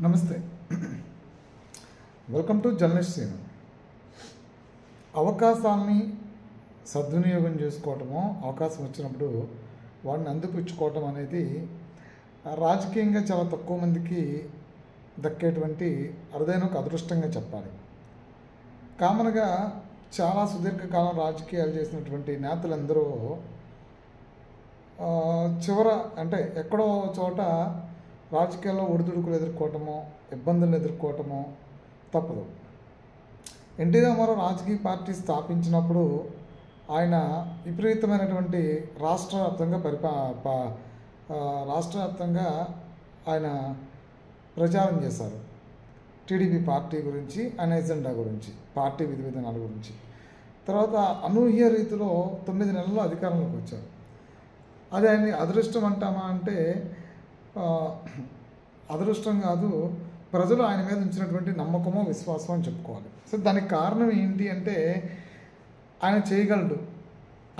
నమస్తే. Welcome to journalist scene. అవకాశాలని సద్వినియోగం చేసుకోవటము, అవకాశం వచ్చినప్పుడు వాడిని అందిపుచ్చుకోవటం అనేది రాజకీయంగా చాలా తక్కువ మందికి దక్కేటువంటి అరుదైన ఒక అదృష్టంగా చెప్పాలి. కామన్గా చాలా సుదీర్ఘకాలం రాజకీయాలు చేసినటువంటి నేతలందరూ చివర అంటే ఎక్కడో చోట రాజకీయాల్లో ఒడిదుడుకులు ఎదుర్కోవటము, ఇబ్బందులను ఎదుర్కోవటము తప్పదు. ఎన్టీ రామారావు రాజకీయ పార్టీ స్థాపించినప్పుడు ఆయన విపరీతమైనటువంటి రాష్ట్రవ్యాప్తంగా ఆయన ప్రచారం చేశారు. టీడీపీ పార్టీ గురించి, ఆయన ఎజెండా గురించి, పార్టీ విధి విధానాల గురించి. తర్వాత అనూహ్య రీతిలో 9 నెలల్లో అధికారంలోకి వచ్చారు. అది ఆయన్ని అదృష్టం అంటామా అంటే అదృష్టం కాదు, ప్రజలు ఆయన మీద ఉంచినటువంటి నమ్మకమో విశ్వాసం అని చెప్పుకోవాలి. సో దానికి కారణం ఏంటి అంటే ఆయన చేయగలడు,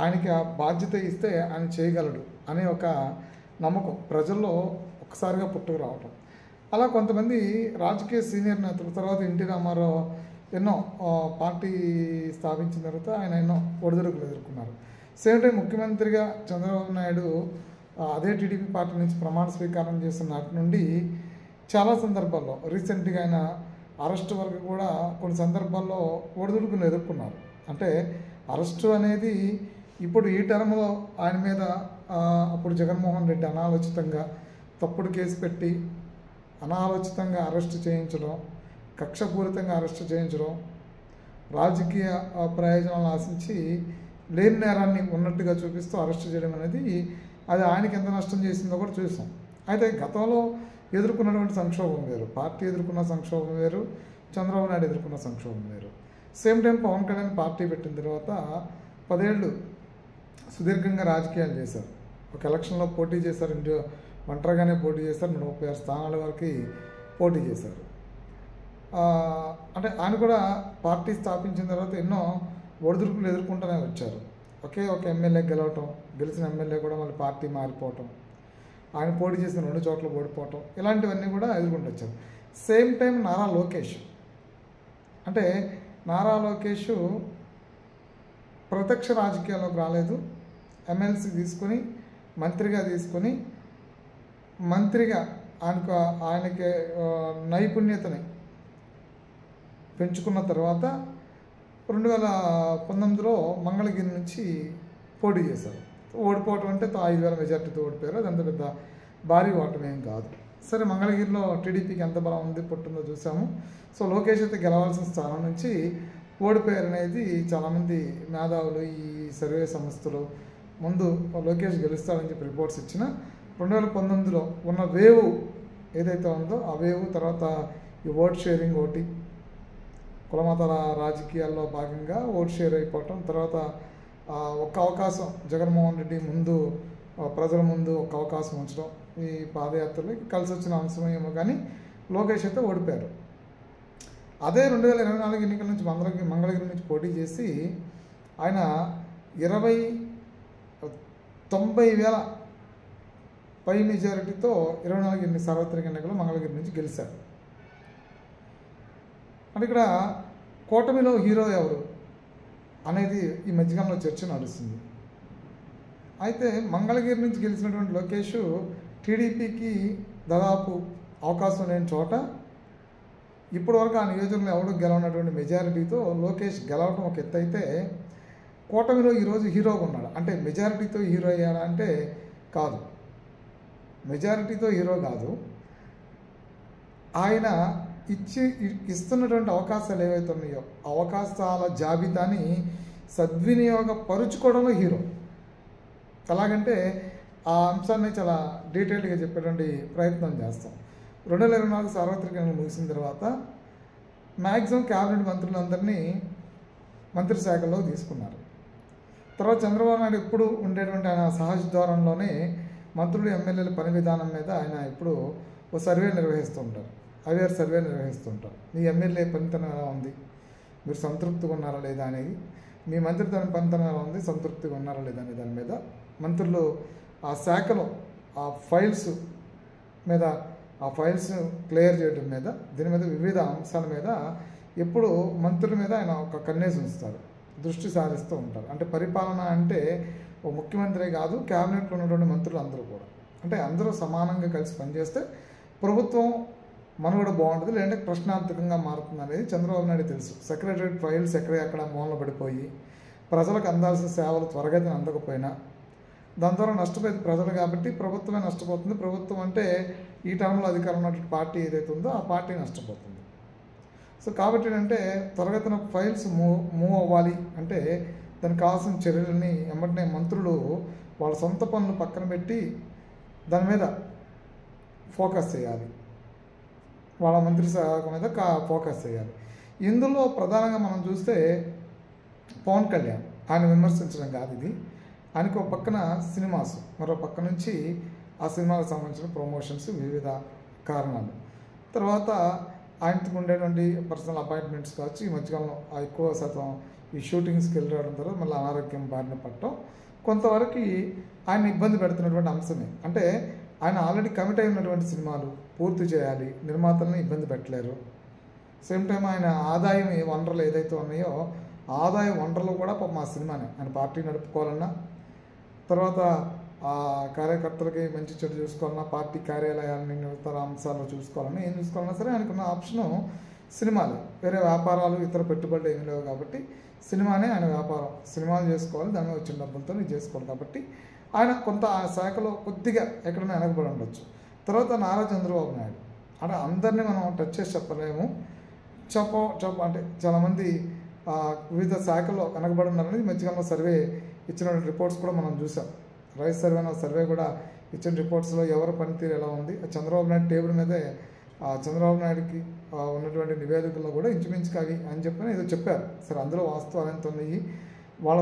ఆయనకి ఆ బాధ్యత ఇస్తే ఆయన చేయగలడు అనే ఒక నమ్మకం ప్రజల్లో ఒక్కసారిగా పుట్టుకు రావటం. అలా కొంతమంది రాజకీయ సీనియర్ నేతలు, తర్వాత ఎన్టీ రామారావు ఎన్నో పార్టీ స్థాపించిన తర్వాత ఆయన ఎన్నో ఒడిదుడుకులు ఎదుర్కొన్నారు. సేమ్ టైం ముఖ్యమంత్రిగా చంద్రబాబు నాయుడు అదే టీడీపీ పార్టీ నుంచి ప్రమాణ స్వీకారం చేసిన నాటి నుండి చాలా సందర్భాల్లో, రీసెంట్గా ఆయన అరెస్టు వరకు కూడా కొన్ని సందర్భాల్లో ఒడిదుడుకులు ఎదుర్కొన్నారు. అంటే అరెస్టు అనేది ఇప్పుడు ఈ టర్మ్లో ఆయన మీద అప్పుడు జగన్మోహన్ రెడ్డి అనాలోచితంగా తప్పుడు కేసు పెట్టి అనాలోచితంగా అరెస్టు చేయించడం, కక్షపూరితంగా అరెస్టు చేయించడం, రాజకీయ ప్రయోజనాలను ఆశించి లేని నేరాన్ని ఉన్నట్టుగా చూపిస్తూ అరెస్టు చేయడం అనేది అది ఆయనకి ఎంత నష్టం చేసిందో కూడా చూసాం. అయితే గతంలో ఎదుర్కొన్నటువంటి సంక్షోభం వేరు, పార్టీ ఎదుర్కొన్న సంక్షోభం వేరు, చంద్రబాబు నాయుడు ఎదుర్కొన్న సంక్షోభం వేరు. Same time Pawan Kalyan party పెట్టిన తర్వాత 10 ఏళ్ళు సుదీర్ఘంగా రాజకీయాలు చేశారు. ఒక ఎలక్షన్లో పోటీ చేశారు, ఒంటరిగానే పోటీ చేశారు, 136 స్థానాల వరకు పోటీ చేశారు. అంటే ఆయన కూడా పార్టీ స్థాపించిన తర్వాత ఎన్నో ఒడిదుడుకులు ఎదుర్కొంటూనే వచ్చారు. ఒకే ఒక ఎమ్మెల్యే గెలవటం, గెలిచిన ఎమ్మెల్యే కూడా మళ్ళీ పార్టీ మారిపోవటం, ఆయన పోటీ చేసిన 2 చోట్ల ఓడిపోవటం, ఇలాంటివన్నీ కూడా ఎదుర్కొంటూ వచ్చారు. సేమ్ టైం నారా లోకేష్ ప్రత్యక్ష రాజకీయాల్లోకి రాలేదు. ఎమ్మెల్సీ తీసుకొని మంత్రిగా ఆయనకి నైపుణ్యతని పెంచుకున్న తర్వాత 2019లో మంగళగిరి నుంచి పోటీ చేశారు. ఓడిపోవటం అంటే 5,000 మెజార్టీతో ఓడిపోయారు. అదంత పెద్ద భారీ ఓటమేం కాదు. సరే, మంగళగిరిలో టీడీపీకి ఎంత బలం ఉంది పుట్టిందో చూసాము. సో లోకేష్ అయితే గెలవాల్సిన స్థానం నుంచి ఓడిపోయారు అనేది చాలామంది మేధావులు, ఈ సర్వే సంస్థలు ముందు లోకేష్ గెలుస్తారని చెప్పి రిపోర్ట్స్ ఇచ్చిన 2019లో ఉన్న వేవ్ ఏదైతే ఉందో ఆ వేవ్ తర్వాత ఈ ఓట్ షేరింగ్ ఒకటి, కులమతాల రాజకీయాల్లో భాగంగా ఓట్ షేర్ అయిపోవటం, తర్వాత ఒక్క అవకాశం జగన్మోహన్ రెడ్డి ముందు ప్రజల ముందు ఒక అవకాశం ఉంచడం, ఈ పాదయాత్రలో కలిసి వచ్చిన అంశమేమో కానీ లోకేష్ అయితే ఓడిపోయారు. అదే 2024 ఎన్నికల నుంచి మంగళగిరి నుంచి పోటీ చేసి ఆయన 90,000 పై మెజారిటీతో 24 సార్వత్రిక ఎన్నికలు మంగళగిరి నుంచి గెలిచారు. అంటే ఇక్కడ కూటమిలో హీరో ఎవరు అనేది ఈ మధ్యకాలంలో చర్చ నడుస్తుంది. అయితే మంగళగిరి నుంచి గెలిచినటువంటి లోకేష్ టీడీపీకి దాదాపు అవకాశం లేని చోట ఇప్పటివరకు ఆ నియోజకవర్గంలో ఎవరు గెలవనటువంటి మెజారిటీతో లోకేష్ గెలవడం ఒక ఎత్తు అయితే, కూటమిలో ఈరోజు హీరోగా ఉన్నాడు. అంటే మెజారిటీతో హీరో అయ్యాడా అంటే కాదు, మెజారిటీతో హీరో కాదు. ఆయన ఇస్తున్నటువంటి అవకాశాలు ఏవైతే ఉన్నాయో అవకాశాల జాబితాని సద్వినియోగపరుచుకోవడంలో హీరో. ఎలాగంటే ఆ అంశాన్ని చాలా డీటెయిల్డ్గా చెప్పేటువంటి ప్రయత్నం చేస్తాం. 2024 సార్వత్రిక ఎన్నికలు ముగిసిన తర్వాత మ్యాక్సిమం క్యాబినెట్ మంత్రులందరినీ మంత్రి శాఖల్లో తీసుకున్నారు. తర్వాత చంద్రబాబు నాయుడు ఎప్పుడు ఉండేటువంటి ఆయన సహజ ధోరణిలోనే మంత్రులు ఎమ్మెల్యేల పని విధానం మీద ఆయన ఇప్పుడు ఒక సర్వే నిర్వహిస్తూ ఉంటారు, అవేర్ సర్వే నిర్వహిస్తుంటారు. మీ ఎమ్మెల్యే పనితనం ఎలా ఉంది, మీరు సంతృప్తిగా ఉన్నారా లేదా అనేది, మీ మంత్రి పనితనం ఎలా ఉంది, సంతృప్తిగా ఉన్నారా లేదా అనే దాని మీద మంత్రులు ఆ శాఖలో ఆ ఫైల్స్ మీద ఆ ఫైల్స్ క్లియర్ చేయడం మీద, దీని మీద వివిధ అంశాల మీద ఎప్పుడు మంత్రుల మీద ఆయన ఒక కన్నేసి ఉంచుతారు, దృష్టి సారిస్తూ ఉంటారు. అంటే పరిపాలన అంటే ఓ ముఖ్యమంత్రే కాదు, క్యాబినెట్లో ఉన్నటువంటి మంత్రులు అందరూ కూడా, అంటే అందరూ సమానంగా కలిసి పనిచేస్తే ప్రభుత్వం మనుగడ బాగుంటుంది, లేదంటే ప్రశ్నార్థకంగా మారుతుంది అనేది చంద్రబాబు నాయుడు తెలుసు. సెక్రటరియట్ ఫైల్స్ ఎక్కడ మూలన పడిపోయి ప్రజలకు అందాల్సిన సేవలు త్వరగతిని అందకపోయినా దాని ద్వారా నష్టపోయేది ప్రజలు కాబట్టి ప్రభుత్వమే నష్టపోతుంది. ప్రభుత్వం అంటే ఈ టర్మ్లో అధికారం ఉన్నటువంటి పార్టీ ఏదైతే ఉందో ఆ పార్టీ నష్టపోతుంది. సో కాబట్టి ఏంటంటే త్వరగతిన ఫైల్స్ మూవ్ అవ్వాలి అంటే దానికి కావాల్సిన చర్యలని వెంటనే మంత్రులు వాళ్ళ సొంత పనులు పక్కన పెట్టి దాని మీద ఫోకస్ చేయాలి, వాళ్ళ మంత్రి శాఖ మీద ఫోకస్ చేయాలి. ఇందులో ప్రధానంగా మనం చూస్తే పవన్ కళ్యాణ్ ఆయన విమర్శించడం కాదు ఇది, ఆయనకు ఒక పక్కన సినిమాస్, మరో పక్క నుంచి ఆ సినిమాలకు సంబంధించిన ప్రమోషన్స్, వివిధ కారణాలు, తర్వాత ఆయనకు ఉండేటువంటి పర్సనల్ అపాయింట్మెంట్స్ కావచ్చు, ఈ మధ్యకాలంలో ఎక్కువ శాతం ఈ షూటింగ్స్కి వెళ్ళి రావడం తర్వాత మళ్ళీ అనారోగ్యం బారిన పట్టడం కొంతవరకు ఆయన ఇబ్బంది పెడుతున్నటువంటి అంశమే. అంటే ఆయన ఆల్రెడీ కమిట్ అయి ఉన్నటువంటి సినిమాలు పూర్తి చేయాలి, నిర్మాతలను ఇబ్బంది పెట్టలేరు. సేమ్ టైం ఆయన ఆదాయం వనరులు ఏదైతే ఉన్నాయో ఆదాయ వనరులు కూడా పాపం ఆ సినిమానే, ఆయన పార్టీ నడుపుకోవాలన్నా, తర్వాత ఆ కార్యకర్తలకి మంచి చెడు చూసుకోవాలన్నా, పార్టీ కార్యాలయాలని ఇతర అంశాలు చూసుకోవాలన్నా, ఏం చూసుకోవాలన్నా సరే ఆయనకున్న ఆప్షను సినిమాలు. వేరే వ్యాపారాలు ఇతర పెట్టుబడులు ఏమి లేవు కాబట్టి సినిమానే ఆయన వ్యాపారం, సినిమాలు చేసుకోవాలి, దాని మీద వచ్చిన డబ్బులతో ఇది చేసుకోవాలి. కాబట్టి ఆయన కొంత ఆ శాఖలో కొద్దిగా ఎక్కడైనా వెనకబడి ఉండొచ్చు. తర్వాత నారా చంద్రబాబు నాయుడు అంటే అందరినీ మనం టచ్ చేసి చెప్పలేము, అంటే చాలామంది వివిధ శాఖల్లో వెనకబడి ఉన్నారనేది మధ్యకాలంలో సర్వే ఇచ్చిన రిపోర్ట్స్ కూడా మనం చూసాం. రైస్ సర్వే కూడా ఇచ్చిన రిపోర్ట్స్లో ఎవరి పనితీరు ఎలా ఉంది, చంద్రబాబు నాయుడు టేబుల్ మీదే చంద్రబాబు నాయుడుకి ఉన్నటువంటి నివేదికల్లో కూడా ఇంచుమించుగా అవి అని చెప్పని ఏదో చెప్పారు. సరే అందులో వాస్తవాలు ఎంత ఉన్నాయి, వాళ్ళ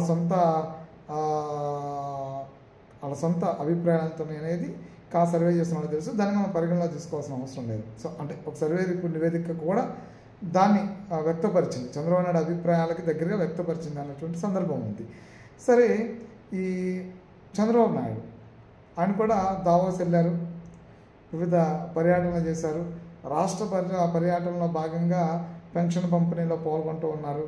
సొంత అభిప్రాయాలు ఎంత ఉన్నాయి అనేది సర్వే చేసిన వాళ్ళకి తెలుసు. దాన్ని మనం పరిగణలో తీసుకోవాల్సిన అవసరం లేదు. సో అంటే ఒక సర్వే నివేదిక కూడా దాన్ని వ్యక్తపరిచింది, చంద్రబాబు నాయుడు అభిప్రాయాలకి దగ్గరగా వ్యక్తపరిచింది అన్నటువంటి సందర్భం ఉంది. సరే ఈ చంద్రబాబు నాయుడు ఆయన కూడా దావోస్ వెళ్ళారు, వివిధ పర్యటనలు చేశారు. రాష్ట్ర పర్యటనలో భాగంగా పెన్షన్ పంపిణీలో పాల్గొంటూ ఉన్నారు,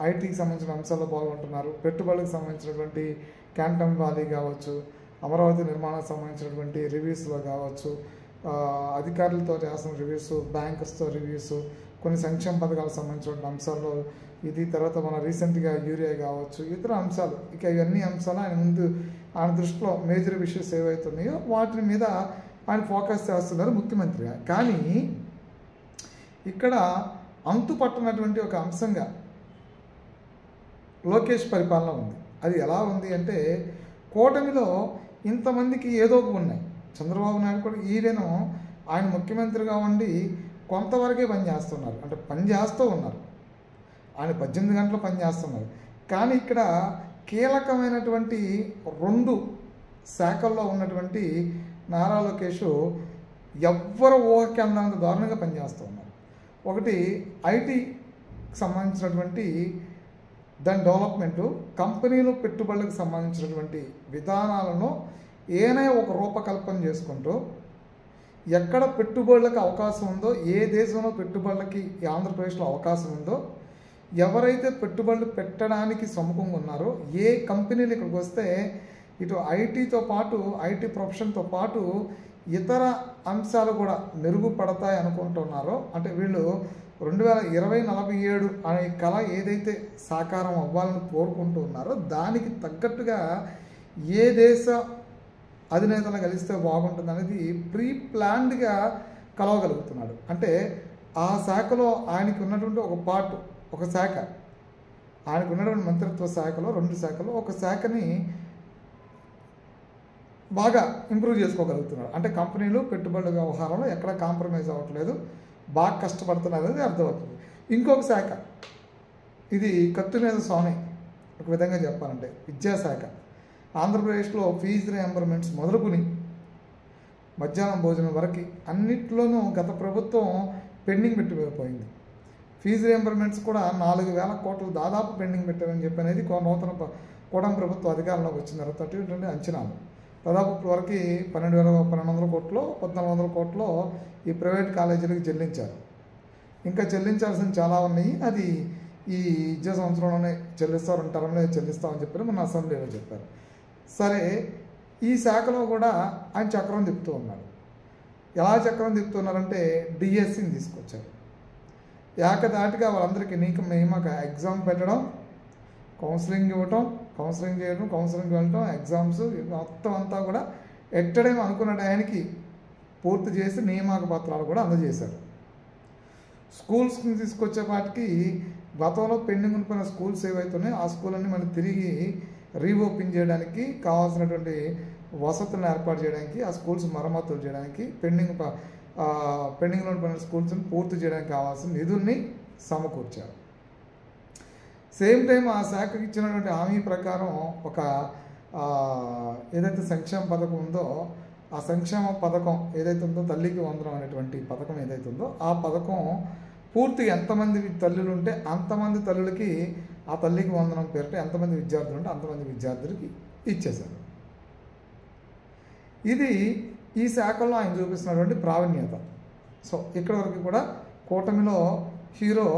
ఐటీకి సంబంధించిన అంశాల్లో పాల్గొంటున్నారు, పెట్టుబడులకు సంబంధించినటువంటి క్యాంటమ్ వ్యాలీ కావచ్చు, అమరావతి నిర్మాణానికి సంబంధించినటువంటి రివ్యూస్లో కావచ్చు, అధికారులతో చేస్తున్న రివ్యూస్, బ్యాంకర్స్తో రివ్యూస్, కొన్ని సంక్షేమ పథకాలకు సంబంధించిన అంశాల్లో ఇది, తర్వాత మన రీసెంట్గా యూరియా కావచ్చు, ఇతర అంశాలు, ఇక ఇవన్నీ అంశాలు ఆయన దృష్టిలో మేజర్ ఇష్యూస్ ఏవైతున్నాయో వాటి మీద ఆయన ఫోకస్ చేస్తున్నారు ముఖ్యమంత్రిగా. కానీ ఇక్కడ అంతు పట్టనటువంటి ఒక అంశంగా లోకేష్ పరిపాలన ఉంది. అది ఎలా ఉంది అంటే కూటమిలో ఇంతమందికి ఏదో ఒక ఉన్నాయి. చంద్రబాబు నాయుడు కూడా ఈవెన్ ఆయన ముఖ్యమంత్రిగా ఉండి కొంతవరకే పనిచేస్తున్నారు, అంటే పనిచేస్తూ ఉన్నారు, ఆయన 18 గంటలు పనిచేస్తున్నారు. కానీ ఇక్కడ కీలకమైనటువంటి 2 శాఖల్లో ఉన్నటువంటి నారా లోకేష్ ఎవ్వరు ఊహకి అందంత దారుణంగా పనిచేస్తూ ఉన్నారు. ఒకటి ఐటీకి సంబంధించినటువంటి దాని డెవలప్మెంటు, కంపెనీలు పెట్టుబడులకు సంబంధించినటువంటి విధానాలను ఏనైనా ఒక రూపకల్పన చేసుకుంటూ ఎక్కడ పెట్టుబడులకు అవకాశం ఉందో, ఏ దేశంలో పెట్టుబడులకి ఆంధ్రప్రదేశ్లో అవకాశం ఉందో, ఎవరైతే పెట్టుబడులు పెట్టడానికి సముఖంగా ఉన్నారో, ఏ కంపెనీలు ఇక్కడికి వస్తే ఇటు ఐటీతో పాటు ఐటీ ప్రొఫెషన్తో పాటు ఇతర అంశాలు కూడా మెరుగుపడతాయి అనుకుంటున్నారో, అంటే వీళ్ళు 2020-47 అనే కళ ఏదైతే సాకారం అవ్వాలని కోరుకుంటూ ఉన్నారో దానికి తగ్గట్టుగా ఏ దేశ అధినేతలు కలిస్తే బాగుంటుంది అనేది ప్రీ ప్లాన్డ్గా కలవగలుగుతున్నాడు. అంటే ఆ శాఖలో ఆయనకి ఉన్నటువంటి ఒక శాఖ, ఆయనకు ఉన్నటువంటి మంత్రిత్వ శాఖలో 2 శాఖలో ఒక శాఖని బాగా ఇంప్రూవ్ చేసుకోగలుగుతున్నాడు. అంటే కంపెనీలు పెట్టుబడుల వ్యవహారంలో ఎక్కడ కాంప్రమైజ్ అవ్వట్లేదు, బాగా కష్టపడుతున్నారు అనేది అర్థమవుతుంది. ఇంకొక శాఖ, ఇది కత్తి మీద స్వామి ఒక విధంగా చెప్పాలంటే విద్యాశాఖ. ఆంధ్రప్రదేశ్లో ఫీజు రియంబర్మెంట్స్ మొదలుకొని మధ్యాహ్నం భోజనం వరకు అన్నిట్లోనూ గత ప్రభుత్వం పెండింగ్ పెట్టిపోయింది. ఫీజు రియంబర్మెంట్స్ కూడా 4,000 కోట్లు దాదాపు పెండింగ్ పెట్టారని చెప్పి అనేది నూతన కూటమి ప్రభుత్వం అధికారంలోకి వచ్చిన తర్వాత అంచనాలు. దాదాపు ఇప్పటివరకు 12,000 కోట్లు 1,400 కోట్లు ఈ ప్రైవేట్ కాలేజీలకు చెల్లించారు. ఇంకా చెల్లించాల్సిన చాలా ఉన్నాయి. అది ఈ విద్యా సంవత్సరంలోనే చెల్లిస్తారు, టర్మ్లో చెల్లిస్తామని చెప్పారు, మన అసెంబ్లీలో చెప్పారు. సరే, ఈ శాఖలో కూడా ఆయన చక్రం తిప్పుతూ ఉన్నారు. ఎలా చక్రం తిప్పుతున్నారంటే డిఎస్సిని తీసుకొచ్చారు. ఏకదాటిగా వాళ్ళందరికీ నియామక ఎగ్జామ్ పెట్టడం, కౌన్సిలింగ్ ఇవ్వటం, కౌన్సిలింగ్ చేయడం, కౌన్సిలింగ్ వెళ్ళటం, ఎగ్జామ్స్ మొత్తం అంతా కూడా ఎట్టడేమో అనుకున్న టయానికి పూర్తి చేసి నియామక పత్రాలు కూడా అందజేశారు. స్కూల్స్ని తీసుకొచ్చేపాటికి గతంలో పెండింగ్ ఉండిపోయిన స్కూల్స్ ఏవైతున్నాయో ఆ స్కూళ్ళన్నీ మళ్ళీ తిరిగి రీఓపెన్ చేయడానికి కావాల్సినటువంటి వసతులను ఏర్పాటు చేయడానికి, ఆ స్కూల్స్ మరమ్మతులు చేయడానికి, పెండింగ్లో ఉండిపోయిన స్కూల్స్ని పూర్తి చేయడానికి కావాల్సిన నిధుల్ని సమకూర్చారు. సేమ్ టైం ఆ శాఖకి ఇచ్చినటువంటి హామీ ప్రకారం ఒక ఏదైతే సంక్షేమ పథకం ఉందో ఆ సంక్షేమ పథకం ఏదైతే ఉందో తల్లికి వందనం అనేటువంటి పథకం ఏదైతే ఉందో ఆ పథకం పూర్తిగా ఎంతమంది తల్లులు ఉంటే అంతమంది తల్లులకి ఆ తల్లికి వందనం పేరిట ఎంతమంది విద్యార్థులు ఉంటే అంతమంది విద్యార్థులకి ఇచ్చేశారు. ఇది ఈ శాఖలో ఆయన చూపిస్తున్నటువంటి ప్రావీణ్యత. సో ఇక్కడ వరకు కూడా కూటమిలో హీరో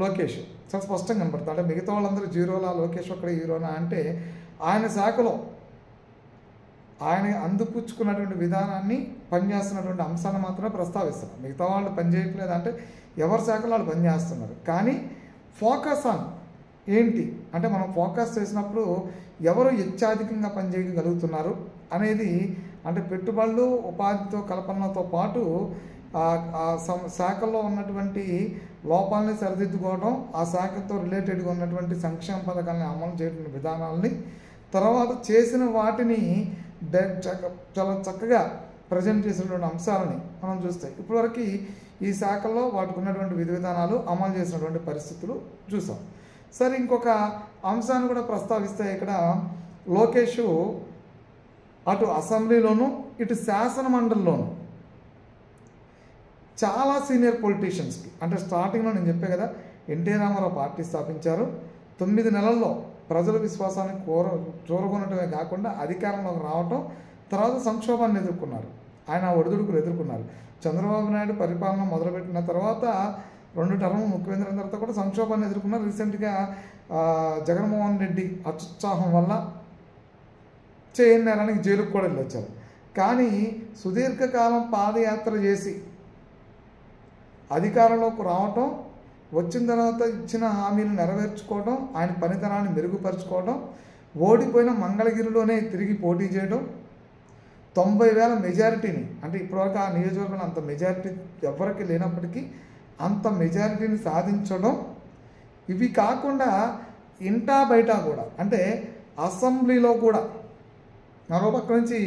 లోకేష్ చాలా స్పష్టంగా కనపడుతుంది. అంటే మిగతా వాళ్ళందరూ జీరోలా, లోకేష్ ఒక్కడే హీరోనా అంటే ఆయన శాఖలో ఆయన అందిపుచ్చుకున్నటువంటి విధానాన్ని పనిచేస్తున్నటువంటి అంశాన్ని మాత్రమే ప్రస్తావిస్తున్నారు. మిగతా వాళ్ళు పనిచేయట్లేదు అంటే ఎవరి శాఖలో వాళ్ళు పనిచేస్తున్నారు. కానీ ఫోకస్ ఆన్ ఏంటి అంటే మనం ఫోకస్ చేసినప్పుడు ఎవరు అత్యధికంగా పనిచేయగలుగుతున్నారు అనేది, అంటే పెట్టుబడులు ఉపాధితో కల్పనతో పాటు శాఖల్లో ఉన్నటువంటి లోపాలని సరిదిద్దుకోవడం, ఆ శాఖతో రిలేటెడ్గా ఉన్నటువంటి సంక్షేమ పథకాలని అమలు చేయడం విధానాలని, తర్వాత చేసిన వాటిని చాలా చక్కగా ప్రజెంట్ చేసినటువంటి అంశాలని మనం చూస్తే ఇప్పటివరకు ఈ శాఖల్లో వాటికి ఉన్నటువంటి విధి విధానాలు అమలు చేసినటువంటి పరిస్థితులు చూసాం. సరే, ఇంకొక అంశాన్ని కూడా ప్రస్తావిస్తే ఇక్కడ లోకేష్ అటు అసెంబ్లీలోనూ ఇటు శాసన మండలిలోనూ చాలా సీనియర్ పొలిటీషియన్స్కి, అంటే స్టార్టింగ్లో నేను చెప్పే కదా ఎన్టీ రామారావు పార్టీ స్థాపించారు, 9 నెలల్లో ప్రజల విశ్వాసాన్ని చూరగొనటమే కాకుండా అధికారంలోకి రావటం, తర్వాత సంక్షోభాన్ని ఎదుర్కొన్నారు. ఆయన ఒడిదుడుకులు ఎదుర్కొన్నారు. చంద్రబాబు నాయుడు పరిపాలన మొదలుపెట్టిన తర్వాత 2 టర్మ్ ముఖ్యమంత్రి అయిన తర్వాత కూడా సంక్షోభాన్ని ఎదుర్కొన్నారు. రీసెంట్గా జగన్మోహన్ రెడ్డి అత్యుత్సాహం వల్ల చేయన్నారానికి జైలుకు కూడా వెళ్ళొచ్చారు. కానీ సుదీర్ఘకాలం పాదయాత్ర చేసి అధికారంలోకి రావటం, వచ్చిన తర్వాత ఇచ్చిన హామీలు నెరవేర్చుకోవడం, ఆయన పనితనాన్ని మెరుగుపరుచుకోవడం, ఓడిపోయిన మంగళగిరిలోనే తిరిగి పోటీ చేయడం, 90,000 మెజారిటీని, అంటే ఇప్పటివరకు ఆ నియోజకవర్గంలో అంత మెజారిటీ ఎవరికి లేనప్పటికీ అంత మెజారిటీని సాధించడం, ఇవి కాకుండా ఇంటా బయట కూడా, అంటే అసెంబ్లీలో కూడా మరోపక్క నుంచి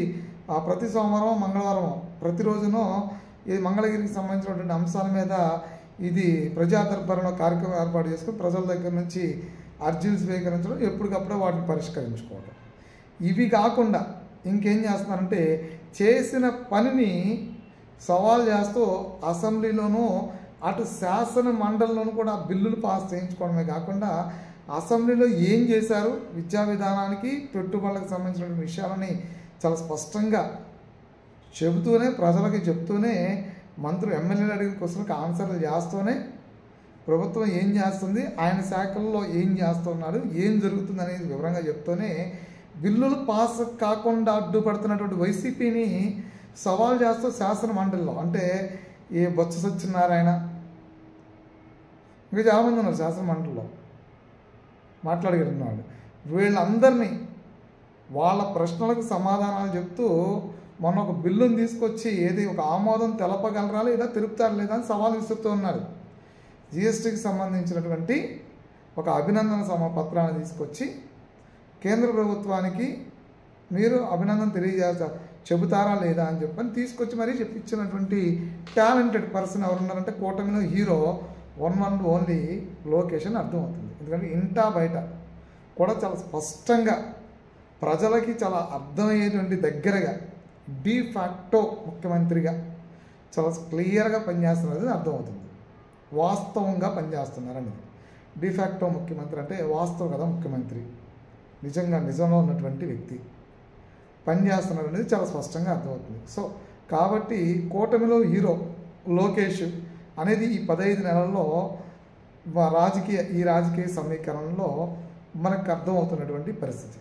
ప్రతి సోమవారం మంగళవారం ప్రతిరోజునో ఈ మంగళగిరికి సంబంధించినటువంటి అంశాల మీద ఇది ప్రజా దర్బారులో కార్యక్రమం ఏర్పాటు చేసుకుని ప్రజల దగ్గర నుంచి అర్జీలు స్వీకరించడం, ఎప్పటికప్పుడే వాటిని పరిష్కరించుకోవడం. ఇవి కాకుండా ఇంకేం చేస్తున్నారంటే చేసిన పనిని సవాల్ చేస్తూ అసెంబ్లీలోనూ అటు శాసన మండలిలోనూ కూడా బిల్లులు పాస్ చేయించుకోవడమే కాకుండా అసెంబ్లీలో ఏం చేశారు, విద్యా విధానానికి పెట్టుబడులకు సంబంధించిన విషయాలని చాలా స్పష్టంగా చెబుతూనే, ప్రజలకి చెప్తూనే, మంత్రులు ఎమ్మెల్యేలు అడిగిన క్వశ్చన్కి ఆన్సర్లు చేస్తూనే ప్రభుత్వం ఏం చేస్తుంది, ఆయన శాఖల్లో ఏం చేస్తున్నారు, ఏం జరుగుతుంది అనేది వివరంగా చెప్తూనే బిల్లులు పాస్ కాకుండా అడ్డుపడుతున్నటువంటి వైసీపీని సవాల్ చేస్తూ శాసన మండలిలో, అంటే ఏ బొత్స సత్యనారాయణ ఇంకా చాలామంది ఉన్నారు శాసన మండలిలో మాట్లాడగలిగిన వీళ్ళందరినీ వాళ్ళ ప్రశ్నలకు సమాధానాలు చెప్తూ మొన్న ఒక బిల్లును తీసుకొచ్చి ఏది ఒక ఆమోదం తెలపగలరా లేదా తెలుపుతారు లేదా అని సవాల్ విసురుతూ ఉన్నారు. జిఎస్టీకి సంబంధించినటువంటి ఒక అభినందన పత్రాన్ని తీసుకొచ్చి కేంద్ర ప్రభుత్వానికి మీరు అభినందన చెబుతారా లేదా అని చెప్పని తీసుకొచ్చి మరీ చెప్పించినటువంటి టాలెంటెడ్ పర్సన్ ఎవరున్నారంటే కూటమిలో హీరో వన్ ఓన్లీ లోకేష్ అని అర్థమవుతుంది. ఎందుకంటే ఇంటా బయట కూడా చాలా స్పష్టంగా ప్రజలకి చాలా అర్థమయ్యేటువంటి దగ్గరగా డిఫాక్టో ముఖ్యమంత్రిగా చాలా క్లియర్గా పనిచేస్తున్నది అర్థమవుతుంది. వాస్తవంగా పనిచేస్తున్నారని. డిఫాక్టో ముఖ్యమంత్రి అంటే వాస్తవం కదా ముఖ్యమంత్రి, నిజంగా నిజంలో ఉన్నటువంటి వ్యక్తి. పనిచేస్తున్నారు అనేది చాలా స్పష్టంగా అర్థమవుతుంది. సో కాబట్టి కూటమిలో హీరో లోకేష్ అనేది ఈ 15 నెలల్లో ఈ రాజకీయ సమీకరణలో మనకు అర్థమవుతున్నటువంటి పరిస్థితి.